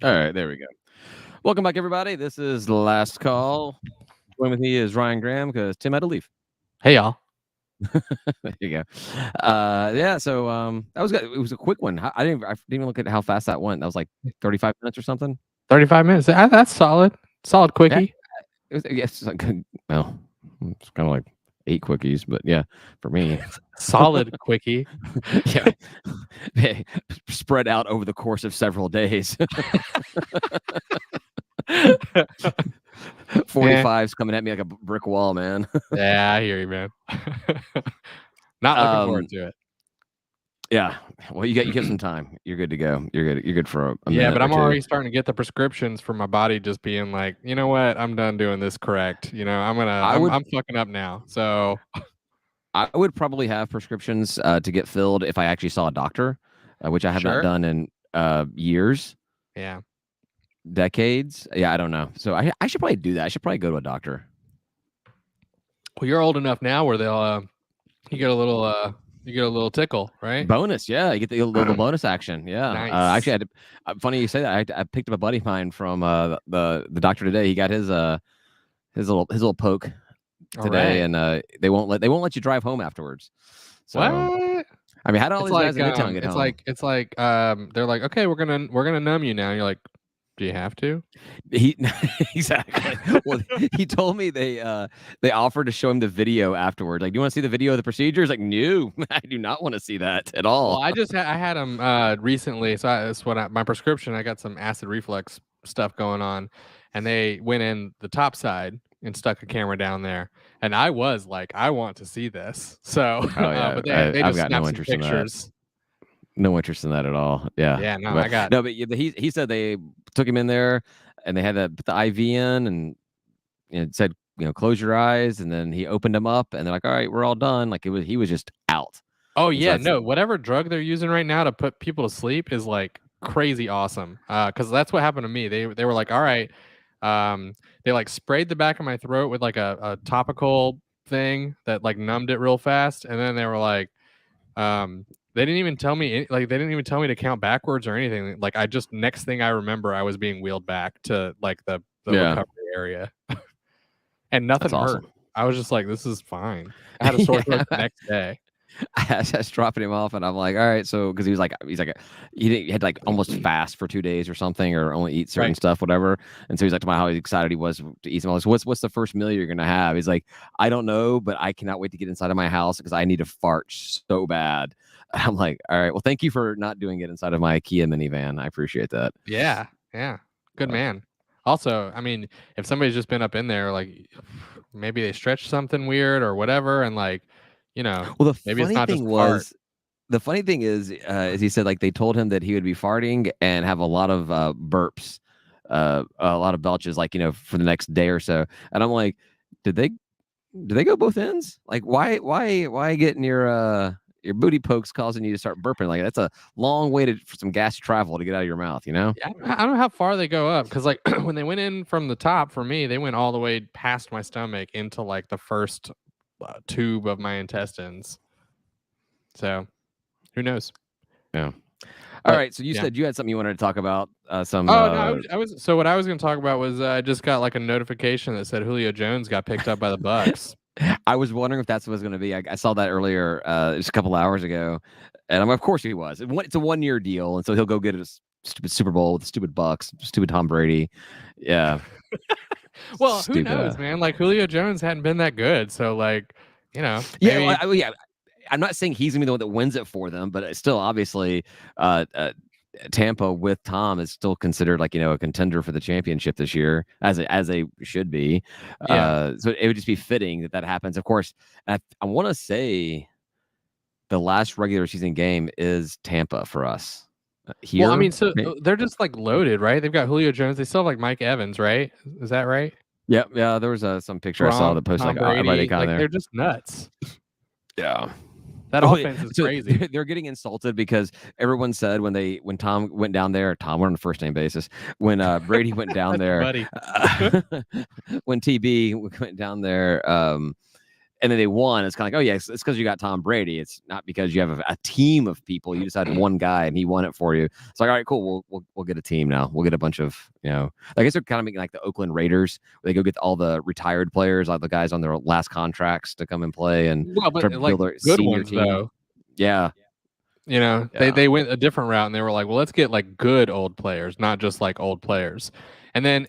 All right, there we go. Welcome back, everybody. This is the last call. Join with me is Ryan Graham because Tim had to leave. Hey, y'all. There you go. Yeah. So that was good. It was a quick one. I didn't even look at how fast that went. That was like 35 minutes or something. 35 minutes. That's solid. Solid Yeah, quickie. it was. Yes. Like, well, it's kind of like 8 quickies, but yeah, for me, Solid quickie. yeah, spread out over the course of several days. 45's coming at me like a brick wall, man. Yeah, I hear you, man. Not looking forward to it. Yeah. Well, you get some time. You're good to go. You're good for a minute. Yeah, but I'm or two. already starting to get the prescriptions for my body just being like, you know what? I'm done doing this correct. You know, I'm fucking up now. So I would probably have prescriptions to get filled if I actually saw a doctor, which I have not done in years. Yeah. Decades. Yeah, I don't know. So I should probably do that. I should probably go to a doctor. Well, you're old enough now where they'll you get a little tickle, right? Bonus, yeah. You get the little bonus action. Yeah. Nice. Actually, funny you say that. I picked up a buddy of mine from the doctor today. He got his little poke today, and they won't let you drive home afterwards. So, what? I mean, how do all these guys in Midtown get home? It's like they're like, okay, we're gonna numb you now. And you're like, do you have to? Exactly. Well, he told me they offered to show him the video afterwards. Like, do you want to see the video of the procedure? He's like, no, I do not want to see that at all. Well, I had him recently, so that's what my prescription. I got some acid reflux stuff going on, and they went in the top side and stuck a camera down there, and I was like, I want to see this. So, but they just snapped some pictures. No interest in that at all. Yeah. Yeah. No, but he said they took him in there and they had to put the IV in and it said, close your eyes. And then he opened them up and they're like, all right, we're all done. Like he was just out. Oh yeah. No, whatever drug they're using right now to put people to sleep is like crazy awesome. Cause that's what happened to me. They were like, all right. They like sprayed the back of my throat with like a topical thing that like numbed it real fast. And then they were like, they didn't even tell me to count backwards or anything. Like next thing I remember, I was being wheeled back to like the recovery area, and nothing hurt. Awesome. I was just like, this is fine. I had a sore throat the next day. I was dropping him off, and I'm like, all right, so because he had like almost fast for 2 days or something, or only eat certain stuff, whatever. And so he's like, to how excited he was to eat some. I was like, what's the first meal you're gonna have? He's like, I don't know, but I cannot wait to get inside of my house because I need to fart so bad. I'm like, all right, well, thank you for not doing it inside of my Kia minivan. I appreciate that. Yeah, good man. Also, I mean, if somebody's just been up in there, like maybe they stretched something weird or whatever, and like, well, maybe it's not just fart. The funny thing is he said like they told him that he would be farting and have a lot of burps, a lot of belches, like for the next day or so. And I'm like, did they go both ends? Like, why getting your booty pokes causing you to start burping? Like, that's a long way for some gas travel to get out of your mouth, Yeah, I don't know how far they go up because like when they went in from the top for me, they went all the way past my stomach into like the first tube of my intestines. So who knows? Yeah. All right. So you said you had something you wanted to talk about. No, I was. So what I was going to talk about was I just got like a notification that said Julio Jones got picked up by the Bucks. I was wondering if that's what it was going to be. I saw that earlier, just a couple hours ago, and of course he was. It's a 1-year deal, and so he'll go get a stupid Super Bowl with the stupid Bucks, stupid Tom Brady. Yeah. Well, who knows, man? Like Julio Jones hadn't been that good, so like, Yeah, maybe... I'm not saying he's gonna be the one that wins it for them, but it's still obviously Tampa with Tom is still considered like a contender for the championship this year, as they should be. So it would just be fitting that happens. Of course, I want to say the last regular season game is Tampa for us. Here, well, I mean, so they're just like loaded, right? They've got Julio Jones. They still have like Mike Evans, right? Is that right? Yeah. There was some picture I saw that posted like everybody kind of there. They're just nuts. Yeah. That offense is crazy. They're getting insulted because everyone said when Tom went down there, Tom, we're on a first name basis. When Brady went down there, buddy. When TB went down there, and then they won. It's kind of like, oh yeah, it's because you got Tom Brady. It's not because you have a team of people. You just had one guy and he won it for you. It's like, all right, cool. We'll get a team now. We'll get a bunch of, I guess they're kind of making like the Oakland Raiders, where they go get all the retired players, like the guys on their last contracts to come and play and try to build their good senior ones team. Though. Yeah. They went a different route and they were like, well, let's get like good old players, not just like old players. And then,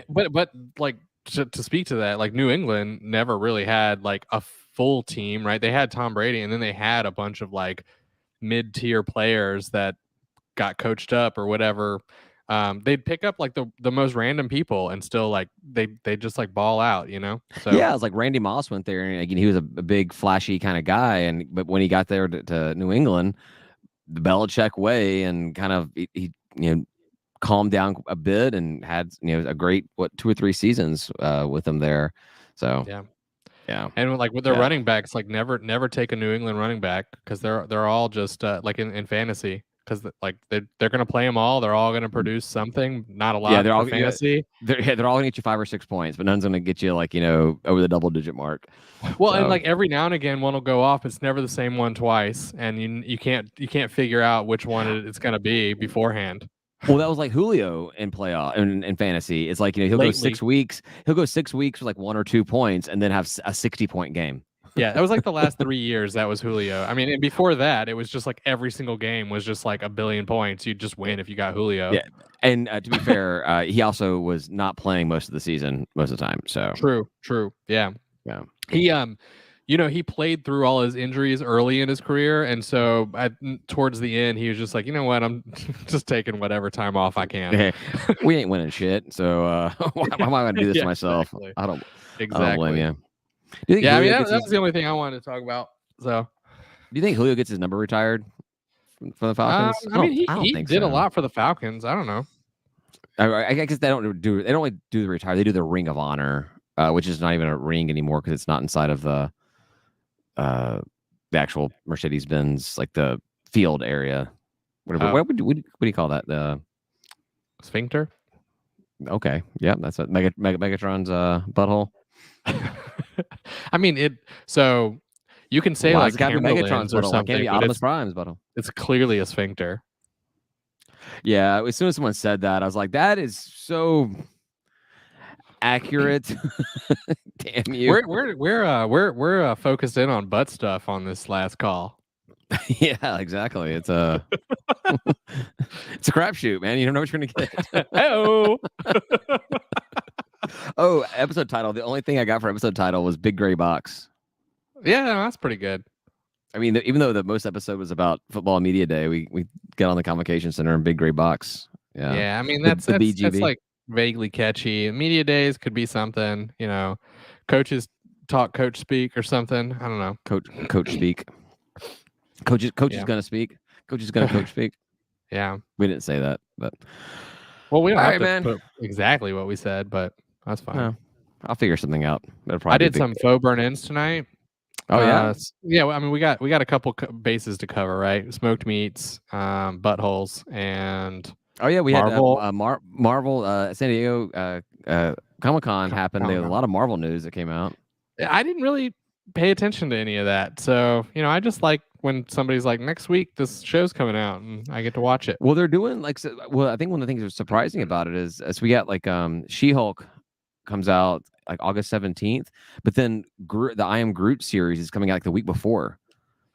but like to speak to that, like New England never really had like a full team, right? They had Tom Brady and then they had a bunch of like mid-tier players that got coached up or whatever. They'd pick up like the most random people and still like they just like ball out, So yeah, it's like Randy Moss went there and again, he was a big flashy kind of guy, but when he got there to New England, the Belichick way, and kind of he calmed down a bit and had a great 2 or 3 seasons with him there. So yeah, and like with their running backs, like never take a New England running back because they're all just like in fantasy. Because like they're gonna play them all, they're all gonna produce something. Not a lot. They're all fantasy. They're all gonna get you 5 or 6 points, but none's gonna get you like over the double-digit mark. Well, and like every now and again, one will go off. It's never the same one twice, and you can't figure out which one it's gonna be beforehand. Well, that was like Julio in playoff in fantasy. It's like he'll go 6 weeks. He'll go 6 weeks with like 1 or 2 points, and then have a 60-point game. Yeah, that was like the last 3 years. That was Julio. I mean, and before that, it was just like every single game was just like 1 billion points. You'd just win if you got Julio. Yeah, and to be fair, he also was not playing most of the season, most of the time. So true. Yeah. He he played through all his injuries early in his career, and so towards the end, he was just like, you know what, I'm just taking whatever time off I can. We ain't winning shit, so why am I going to do this to myself? Exactly. I don't blame you. Yeah, I mean that was the only thing I wanted to talk about. So, do you think Julio gets his number retired from the Falcons? I mean, he did a lot for the Falcons. I don't know. I guess they don't do the retire. They do the Ring of Honor, which is not even a ring anymore because it's not inside of the actual Mercedes-Benz, like the field area. Whatever. What do you call that? The sphincter. Okay. Yeah, that's what Megatron's butthole. I mean, so you can say like it's got to be Megatron's or butthole. something. It can't be Optimus Prime's butthole. It's clearly a sphincter. Yeah, as soon as someone said that, I was like, that is so accurate. Damn you. We're focused in on butt stuff on this last call. Yeah, exactly. It's a it's a crapshoot, man. You don't know what you're gonna get. Oh, episode title. The only thing I got for episode title was Big Gray Box. Yeah, that's pretty good. I mean, even though the most episode was about Football Media Day, we get on the Convocation Center and Big Gray Box. Yeah. I mean, that's like vaguely catchy. Media days could be something, coaches talk, coach speak or something. I don't know. Coach speak. Coach is gonna speak. Coach is gonna coach speak. Yeah. We didn't say that, but we don't have to put exactly what we said, but that's fine. No, I'll figure something out. I did some faux burn-ins tonight. Oh yeah. Yeah. I mean, we got a couple bases to cover, right? Smoked meats, buttholes, and oh yeah, we Marvel. Had Marvel San Diego Comic-Con happened. There was a lot of Marvel news that came out. I didn't really pay attention to any of that, so I just like when somebody's like, next week this show's coming out and I get to watch it. Well, they're doing I think one of the things that's surprising about it is as we got like She-Hulk comes out like August 17th, but then the I Am Groot series is coming out like the week before.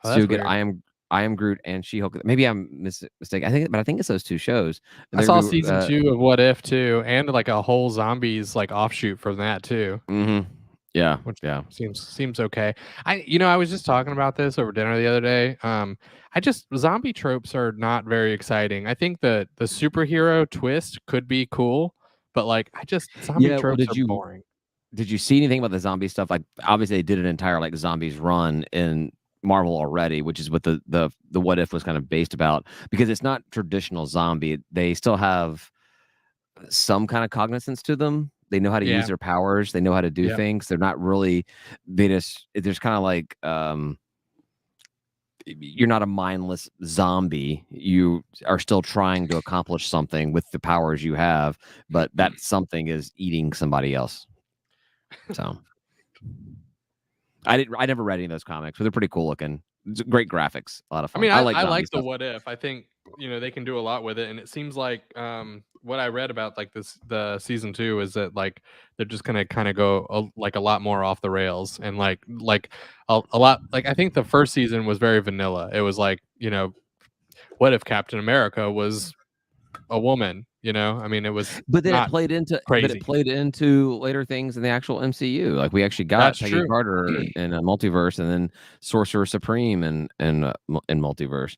So you get I Am Groot and She-Hulk. Maybe I'm mistaken. I think it's those 2 shows. I saw season 2 of What If too, and like a whole zombies like offshoot from that too. Mm-hmm. Yeah, which seems okay. I was just talking about this over dinner the other day. Zombie tropes are not very exciting. I think the superhero twist could be cool, but like zombie tropes are boring. Did you see anything about the zombie stuff? Like obviously they did an entire like zombies run in Marvel already, which is what the What If was kind of based about, because it's not traditional zombie. They still have some kind of cognizance to them. They know how to use their powers. They know how to do things. They're not really. There's kind of like you're not a mindless zombie. You are still trying to accomplish something with the powers you have, but that something is eating somebody else. So I never read any of those comics, but they're pretty cool looking. It's great graphics, a lot of I fun. mean, I like I zombie like the stuff. what if. I think they can do a lot with it, and it seems like what I read about like the season 2 is that like they're just gonna kind of go like a lot more off the rails, and like a lot like I think the first season was very vanilla. It was like what if Captain America was a woman? I mean, it was But then not it crazy. played into later things in the actual MCU. Like we actually got That's Peggy true. Carter in a multiverse, and then Sorcerer Supreme in multiverse.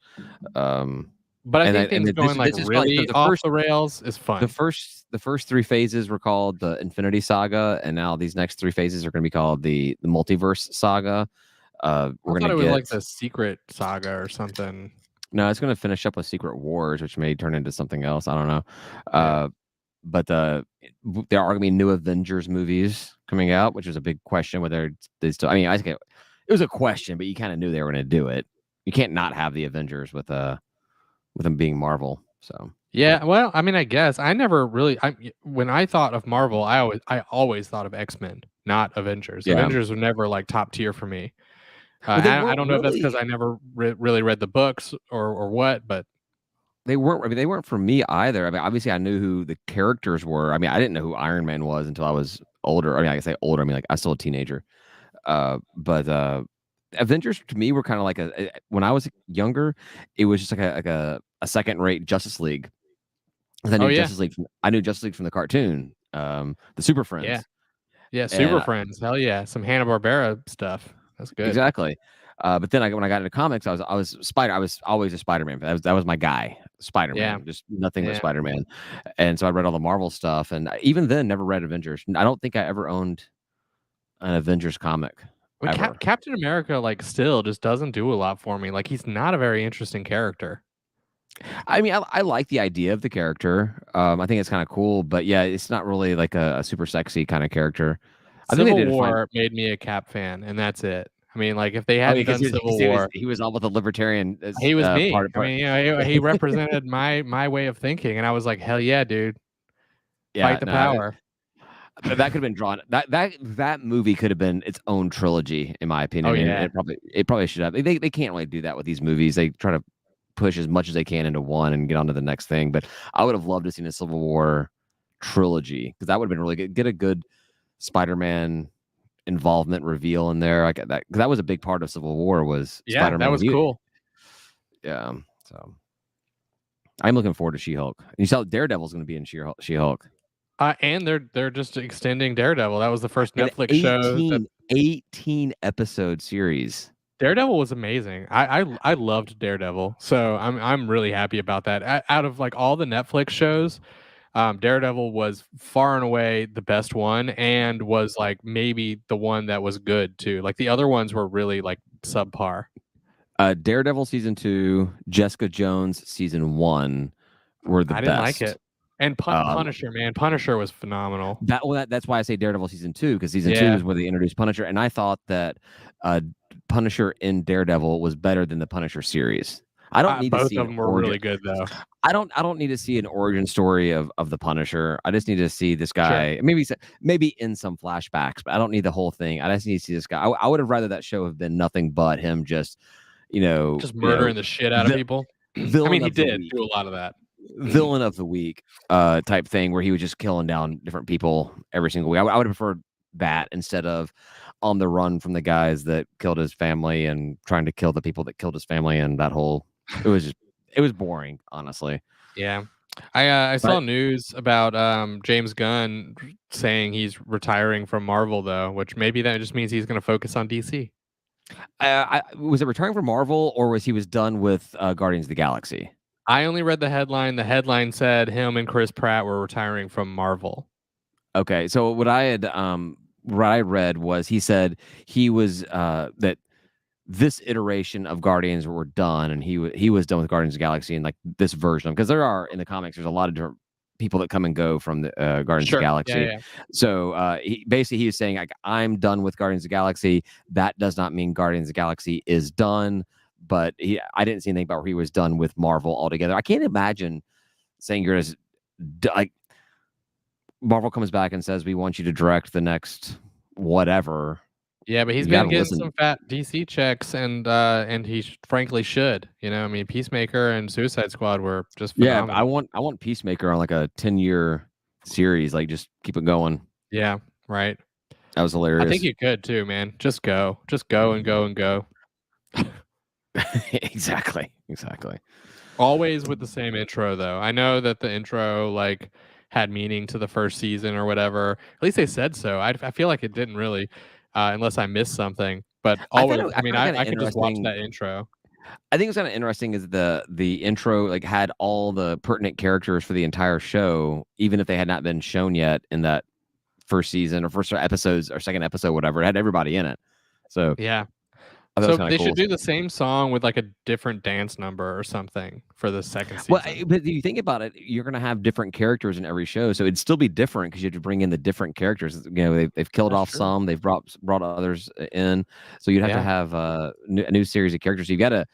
But I think And things then going like this is fun. really off the rails is The fun. first 3 phases were called the Infinity Saga, and now these next 3 phases are going to be called the Multiverse Saga. I We're thought gonna it was get like the Secret Saga or something. no, it's gonna finish up with Secret Wars, which may turn into something else. I don't know. Yeah. But there are gonna be new Avengers movies coming out, which is a big question whether they still. I mean, I think it was a question, but you kind of knew they were gonna do it. You can't not have the Avengers with them being Marvel. So Yeah, well, I mean, I guess I never really. When I thought of Marvel, I always thought of X-Men, not Avengers. yeah, Avengers were never like top tier for me. well, they I weren't don't know if that's because really. I never really read the books or what, but They weren't. I mean, they weren't for me either. I mean, obviously, I knew who the characters were. I mean, I didn't know who Iron Man was until I was older. I mean, I can say older. I mean, like I was still a teenager. But Avengers to me were kind of like when I was younger, it was just like a second rate Justice League. 'Cause oh yeah, I knew Justice League from the cartoon, the Super yeah, Friends, yeah, and Super Friends, hell yeah, some Hanna-Barbera stuff. That's good. exactly. But then when I got into comics, I was always a Spider-Man. That was my guy, Yeah, Spider-Man, just nothing but yeah. Spider-Man. And so I read all the Marvel stuff, and even then, never read Avengers. I don't think I ever owned an Avengers comic But ever. Captain America like still just doesn't do a lot for me. Like he's not a very interesting character. I mean, I like the idea of the character. I think it's kind of cool, but yeah, it's not really like a super sexy kind of character. I think they Civil did a fine. War made me a Cap fan, and that's it. I mean, like if they Oh yeah, hadn't because done Civil War, he was all with the libertarian he was me. I part. mean, he represented my way of thinking, and I was like, hell yeah, dude, Yeah, fight the no, power. that could have been drawn. That movie could have been its own trilogy, in my Oh opinion, and yeah, it probably should have. They can't really do that with these movies. They try to push as much as they can into one and get on to the next thing. But I would have loved to seen a Civil War trilogy because that would have been really good. Get a good Spider-Man involvement reveal in there. Like that, because that was a big part of Civil War was yeah, that Spider-Man. was cool. Yeah, so I'm looking forward to She-Hulk. You saw Daredevil's going to be in She-Hulk. And they're just extending Daredevil. That was the first An Netflix show that 18 episode series. Daredevil was amazing. I loved Daredevil, so I'm really happy about that. Out of like all the Netflix shows, Daredevil was far and away the best one, and was like maybe the one that was good too. Like the other ones were really like subpar. Daredevil season 2, Jessica Jones season 1 were the I didn't like best. it. And Punisher, man, Punisher was phenomenal. That's why I say Daredevil season 2 because season 2 Yeah, is where they introduced Punisher, and I thought that Punisher in Daredevil was better than the Punisher series. I don't need to both see of an them were origin. really good though. I don't need to see an origin story of the Punisher. I just need to see this Sure. guy. Maybe in some flashbacks, but I don't need the whole thing. I just need to see this guy. I would have rather that show have been nothing but him just Just murdering the shit out of people. I villain mean, he of the did week. do a lot of that. Villain of the week type thing where he was just killing down different people every single week. I would have preferred that instead of on the run from the guys that killed his family and trying to kill the people that killed his family, and that whole it was boring, honestly. Yeah. I saw news about James Gunn saying he's retiring from Marvel though, which maybe that just means he's going to focus on DC. Was it retiring from Marvel or was he done with Guardians of the Galaxy? I only read the headline. The headline said him and Chris Pratt were retiring from Marvel. Okay, so what I read was he said he was that this iteration of Guardians were done, and he was done with Guardians of the Galaxy and like this version because there are in the comics there's a lot of different people that come and go from the Guardians of the Galaxy. Yeah. So he was saying like I'm done with Guardians of the Galaxy. That does not mean Guardians of the Galaxy is done, but I didn't see anything about where he was done with Marvel altogether. I can't imagine saying you're as like Marvel comes back and says we want you to direct the next whatever. Yeah, but he's been getting some fat DC checks, and he frankly should. You know, I mean, Peacemaker and Suicide Squad were just phenomenal. Yeah, I want Peacemaker on like a 10-year series, like just keep it going. Yeah, right. That was hilarious. I think you could too, man. Just go and go and go. Exactly. Always with the same intro, though. I know that the intro like had meaning to the first season or whatever. At least they said so. I feel like it didn't really, unless I missed something. But always, I could just watch that intro. I think it's kind of interesting is the intro like had all the pertinent characters for the entire show, even if they had not been shown yet in that first season or first episodes or second episode, whatever. It had everybody in it. So yeah. So they should do the same song with like a different dance number or something for the second season. Well, but if you think about it, you're going to have different characters in every show, so it'd still be different because you have to bring in the different characters. You know, they've killed off some, they've brought others in, so you'd have to have a new series of characters. So you got to.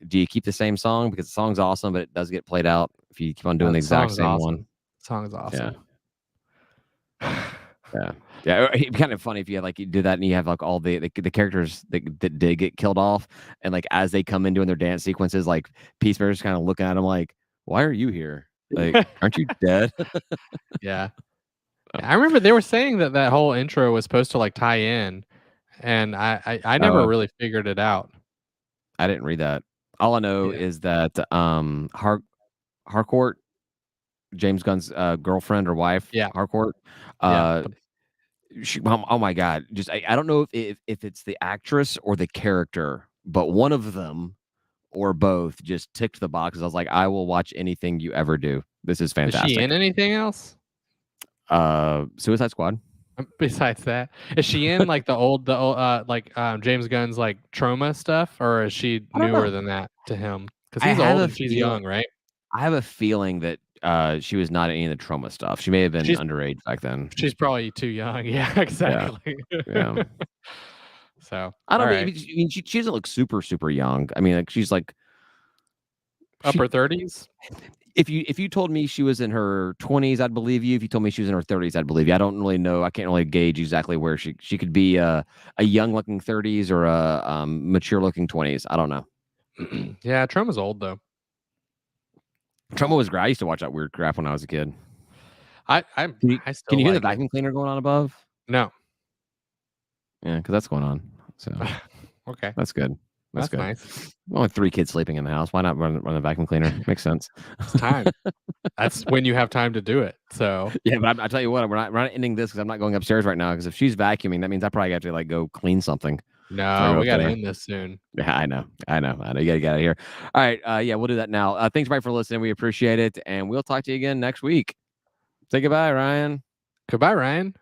Do you keep the same song because the song's awesome, but it does get played out if you keep on doing the exact same one? The song is awesome. Yeah. It'd be kind of funny if you had like you do that and you have like all the characters that did get killed off, and like as they come in doing their dance sequences, like Peacemaker's kind of looking at them like, "Why are you here? Like, aren't you dead?" Yeah. I remember they were saying that whole intro was supposed to like tie in, and I never really figured it out. I didn't read that. All I know is that Harcourt, James Gunn's girlfriend or wife, Harcourt, she, oh my god, just I don't know if it's the actress or the character, but one of them or both just ticked the boxes. I was like, I will watch anything you ever do. This is fantastic. Is she in anything else? Suicide Squad. Besides that, is she in like the old James Gunn's like trauma stuff, or is she newer than that to him? Because he's old and she's young, right? I have a feeling that she was not in any of the trauma stuff. She may have been underage back then. She's probably too young. Yeah, exactly. Yeah. So I don't know. I mean, she doesn't look super, super young. I mean, like she's like upper 30s. If you told me she was in her 20s, I'd believe you. If you told me she was in her 30s, I'd believe you. I don't really know. I can't really gauge exactly where she could be a young-looking 30s or a mature-looking 20s. I don't know. Yeah, Trauma's old though. Trauma was great. I used to watch that weird crap when I was a kid. Can you hear the vacuum cleaner going on above? No. Yeah, because that's going on. So okay, that's good. That's good. Nice. Only 3 kids sleeping in the house. Why not run a vacuum cleaner? Makes sense. It's time. That's when you have time to do it. So yeah, but I tell you what, we're not ending this because I'm not going upstairs right now. Because if she's vacuuming, that means I probably have to like go clean something. No, we got to end this soon. Yeah, I know. You got to get out of here. All right. Yeah, we'll do that now. Thanks, everybody, for listening. We appreciate it, and we'll talk to you again next week. Say goodbye, Ryan. Goodbye, Ryan.